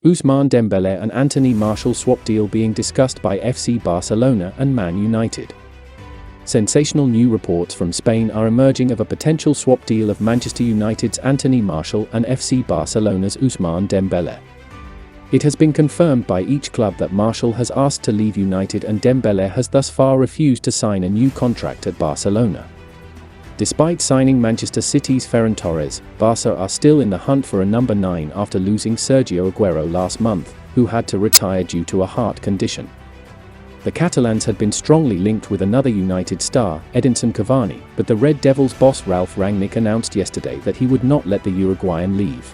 Ousmane Dembele and Anthony Martial swap deal being discussed by FC Barcelona and Man United. Sensational new reports from Spain are emerging of a potential swap deal of Manchester United's Anthony Martial and FC Barcelona's Ousmane Dembele. It has been confirmed by each club that Martial has asked to leave United and Dembele has thus far refused to sign a new contract at Barcelona. Despite signing Manchester City's Ferran Torres, Barca are still in the hunt for a number 9 after losing Sergio Aguero last month, who had to retire due to a heart condition. The Catalans had been strongly linked with another United star, Edinson Cavani, but the Red Devils boss Ralf Rangnick announced yesterday that he would not let the Uruguayan leave.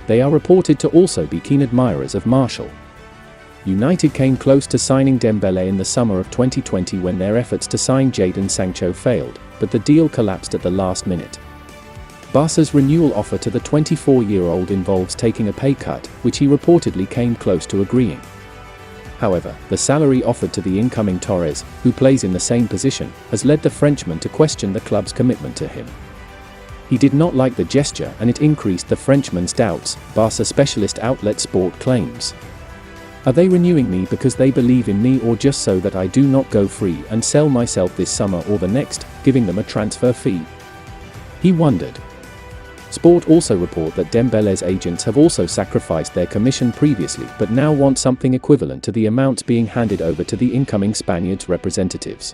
They are reported to also be keen admirers of Martial. United came close to signing Dembele in the summer of 2020 when their efforts to sign Jadon Sancho failed, but the deal collapsed at the last minute. Barca's renewal offer to the 24-year-old involves taking a pay cut, which he reportedly came close to agreeing. However, the salary offered to the incoming Torres, who plays in the same position, has led the Frenchman to question the club's commitment to him. He did not like the gesture and it increased the Frenchman's doubts, Barca specialist outlet Sport claims. Are they renewing me because they believe in me or just so that I do not go free and sell myself this summer or the next, giving them a transfer fee? He wondered. Sport also report that Dembele's agents have also sacrificed their commission previously but now want something equivalent to the amounts being handed over to the incoming Spaniards' representatives.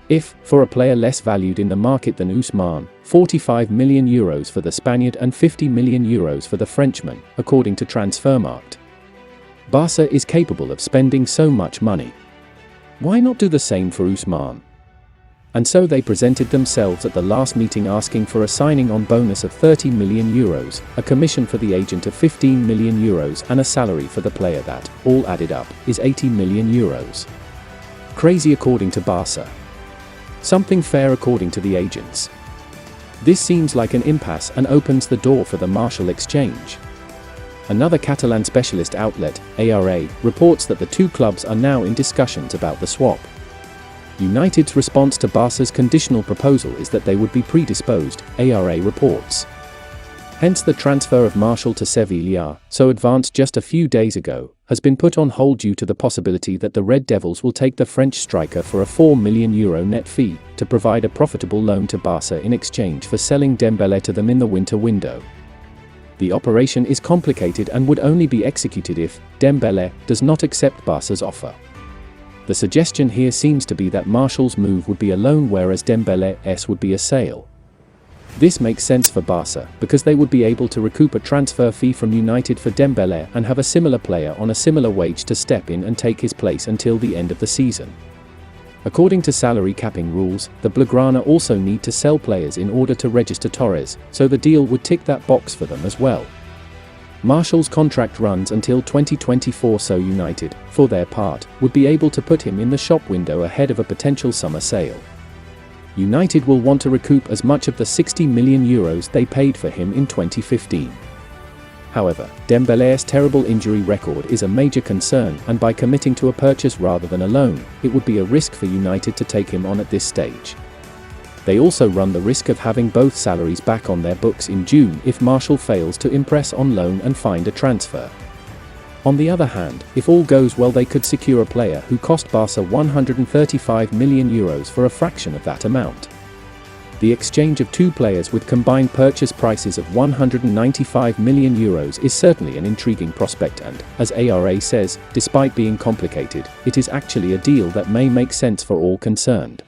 If, for a player less valued in the market than Ousmane, €45 million for the Spaniard and €50 million for the Frenchman, according to Transfermarkt. Barca is capable of spending so much money. Why not do the same for Ousmane? And so they presented themselves at the last meeting asking for a signing on bonus of €30 million, a commission for the agent of €15 million and a salary for the player that, all added up, is €80 million. Crazy according to Barca. Something fair according to the agents. This seems like an impasse and opens the door for the Martial exchange. Another Catalan specialist outlet, ARA, reports that the two clubs are now in discussions about the swap. United's response to Barca's conditional proposal is that they would be predisposed, ARA reports. Hence the transfer of Martial to Sevilla, so advanced just a few days ago, has been put on hold due to the possibility that the Red Devils will take the French striker for a €4 million net fee, to provide a profitable loan to Barca in exchange for selling Dembele to them in the winter window. The operation is complicated and would only be executed if Dembele does not accept Barca's offer. The suggestion here seems to be that Martial's move would be a loan whereas Dembele's would be a sale. This makes sense for Barca, because they would be able to recoup a transfer fee from United for Dembele and have a similar player on a similar wage to step in and take his place until the end of the season. According to salary capping rules, the Blaugrana also need to sell players in order to register Torres, so the deal would tick that box for them as well. Martial's contract runs until 2024, so United, for their part, would be able to put him in the shop window ahead of a potential summer sale. United will want to recoup as much of the €60 million they paid for him in 2015. However, Dembele's terrible injury record is a major concern, and by committing to a purchase rather than a loan, it would be a risk for United to take him on at this stage. They also run the risk of having both salaries back on their books in June if Martial fails to impress on loan and find a transfer. On the other hand, if all goes well, they could secure a player who cost Barca €135 million for a fraction of that amount. The exchange of two players with combined purchase prices of €195 million is certainly an intriguing prospect and, as ARA says, despite being complicated, it is actually a deal that may make sense for all concerned.